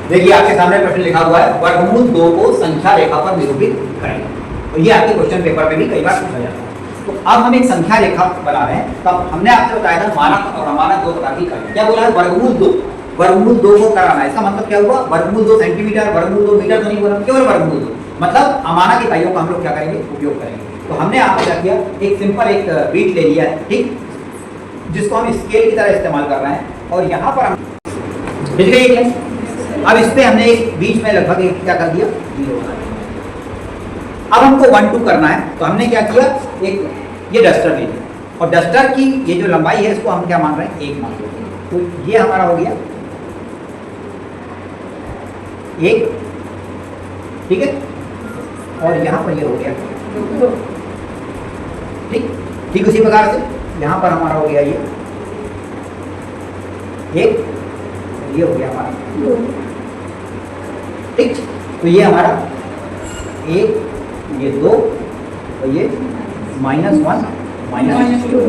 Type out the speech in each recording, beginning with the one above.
देखिए आपके सामने प्रश्न लिखा हुआ है वर्गमूल 2 को संख्या रेखा पर निरूपित करें। तो ये आपके क्वेश्चन पेपर में भी कई बार पूछा जाता है। तो अब हम एक संख्या रेखा बना रहे हैं। तब हमने आपसे बताया था मानक और अमानक 2 प्रकार की इकाई। क्या बोला है? वर्गमूल 2 को कराना है। इसका मतलब क्या हुआ? वर्गमूल 2 सेंटीमीटर, वर्गमूल 2 मीटर तो नहीं बोला, केवल वर्गमूल 2। मतलब अमानक इकाइयों का हम लोग क्या करेंगे? उपयोग करेंगे। तो हमने आपको क्या किया, एक सिंपल एक बीट ले लिया है, ठीक, जिसको हम स्केल की तरह इस्तेमाल कर रहे हैं। और यहाँ पर हम अब इस पे हमने एक बीच में लगभग एक क्या कर दिया, 0 बना दिया। अब हमको 1 2 करना है। तो हमने क्या किया, एक ये डस्टर ले लिया और डस्टर की ये जो लंबाई है इसको हम क्या मान रहे हैं? 1 मान रहे हैं। तो ये हमारा हो गया 1, ठीक है, और यहाँ पर ये हो गया, ठीक उसी प्रकार से यहाँ पर हमारा हो गया ये 1, ये हो गया हमारा, ठीक। तो ये हमारा 1, ये 2 और ये -1 -2।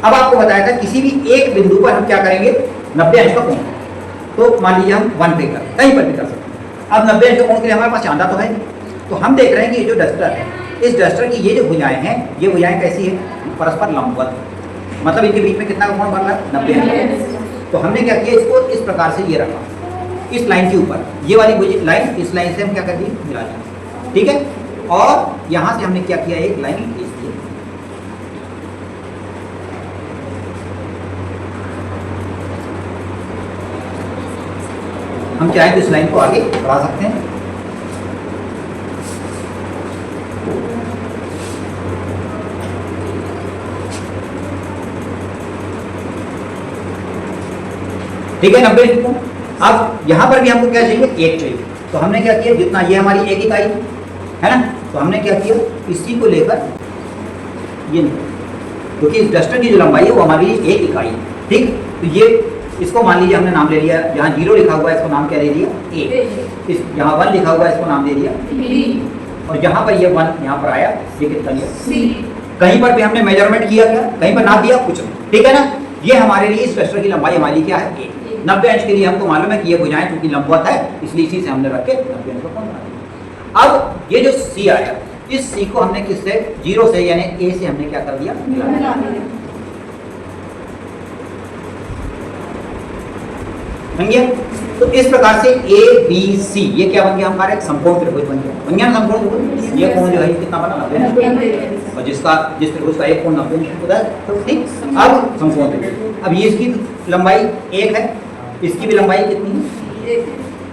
अब आपको बताया था किसी भी एक बिंदु पर हम क्या करेंगे? 90 अंश का कोण। तो मान लीजिए हम 1 पे कर, कहीं पर भी कर सकते हैं। अब 90 अंश का कोण के लिए हमारे पास चांदा तो है नहीं। तो हम देख रहे हैं कि ये जो डस्टर है, इस डस्टर की ये जो भुजाएं हैं, ये भुजाएं कैसी है? परस्पर लंबवत। मतलब इनके बीच में कितना का कोण बन रहा है? 90 अंश। तो हमने क्या किया, इसको इस प्रकार से ये रखा, इस लाइन के ऊपर ये वाली लाइन, इस लाइन से हम क्या कर दिए? मिला दिया, ठीक है। और यहाँ से हमने क्या किया, एक लाइन खींच दी। हम चाहें तो इस लाइन को आगे बढ़ा सकते हैं। ठीक है, 90 अंश। अब यहाँ पर भी हमको क्या चाहिए? 1 चाहिए। तो हमने क्या किया, जितना ये हमारी एक इकाई है ना, तो हमने क्या किया, इसी को लेकर ये, क्योंकि इस डस्टर की जो लंबाई है वो हमारी 1 इकाई है, ठीक। तो ये इसको मान लीजिए हमने नाम ले लिया, यहाँ 0 लिखा हुआ है इसको नाम क्या दे दिया? A। इस यहाँ 1 लिखा हुआ है इसको नाम दे दिया B। और यहाँ पर ये 1 यहाँ पर आया, ये कितना लिया? C। कहीं पर भी हमने मेजरमेंट किया क्या? कहीं पर नाप दिया? कुछ नहीं, ठीक है ना। ये हमारे लिए इस डस्टर की लंबाई हमारी क्या है? 1। 90 अंश के लिए हमको मालूम है कि ये भुजाएं क्योंकि लंबवत है, इसलिए इसी से हमने रख के 90 अंश का कोण बना दिया। अब ये जो C आया, इस C को हमने किससे? 0 से यानी A से हमने क्या कर दिया? मिला दिया। तो इस प्रकार से ABC ये क्या बन गया? हमारा एक समकोण त्रिभुज बन गया। बन गया ना समकोण त्रिभुज। ये कोण जो है कितना बना? 90। और जिस त्रिभुज का एक कोण 90 होता है, तो ठीक। अब समकोण त्रिभुज, अब ये इसकी लंबाई 1 है, इसकी भी लंबाई कितनी है? 1।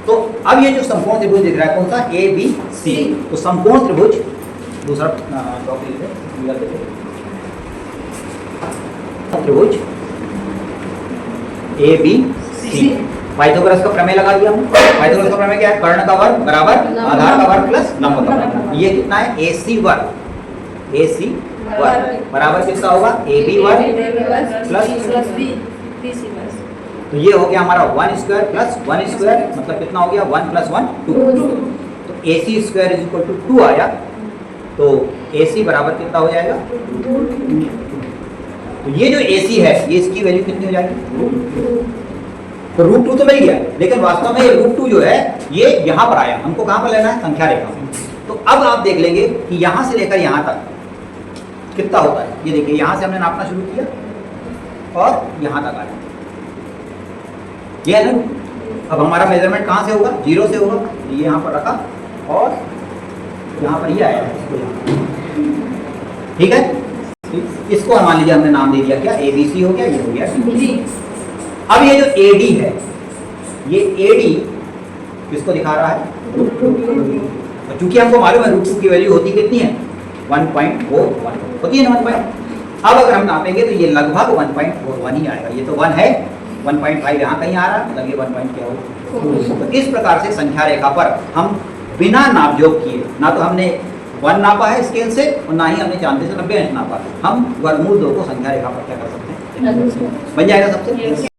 तो अब ये जो समकोण त्रिभुज दिख रहा है कौन सा? ABC। तो समकोण त्रिभुज दूसरा त्रिभुज ABC। पाइथागोरस का प्रमेय लगा दिया हमने। पाइथागोरस का प्रमेय क्या है? कर्ण का वर्ग बराबर आधार का वर्ग प्लस लंब का वर्ग। ये कितना है? AC वर्ग। AC वर्ग बराबर कितना होगा? AB वर्ग प्लस BC वर्ग। तो ये हो गया हमारा 1 स्क्वायर प्लस 1 स्क्वायर, मतलब कितना हो गया? 1 + 1 2। तो AC स्क्वायर = 2 आया। तो AC बराबर कितना हो जाएगा? तो ये जो AC है, ये इसकी वैल्यू कितनी हो जाएगी? तो √2 तो मिल गया, लेकिन वास्तव में ये √2 जो है ये यहाँ पर आया। हमको कहाँ पर लेना है? संख्या रेखा में। तो अब आप देख लेंगे कि यहाँ से लेकर यहाँ तक कितना होता है। ये देखिए, यहाँ से हमने नापना शुरू किया और यहाँ तक आया, ये है ना। अब हमारा मेजरमेंट कहाँ से होगा? 0 से होगा। ये यहाँ पर रखा और यहाँ पर ये आया, ठीक है। इसको मान लीजिए हमने नाम दे दिया क्या? ABC हो गया, ये हो गया D। अब ये जो AD है, ये AD किसको दिखा रहा है? √2। चूंकि हमको मालूम है √2 की वैल्यू होती कितनी है? 1.41 होती है ना, 1. अब अगर हम नापेंगे तो ये लगभग 1.41 ही आएगा। ये तो 1 है, 1.5 यहाँ कहीं आ रहा है, मतलब ये 1 पॉइंट क्या होगा। तो इस प्रकार से संख्या रेखा पर हम बिना नाप जोग किए, ना तो हमने 1 नापा है स्केल से और ना ही हमने चांदे से 90 अंश नापा, हम वर्गमूल 2 को संख्या रेखा पर क्या कर सकते हैं? बन जाएगा सबसे।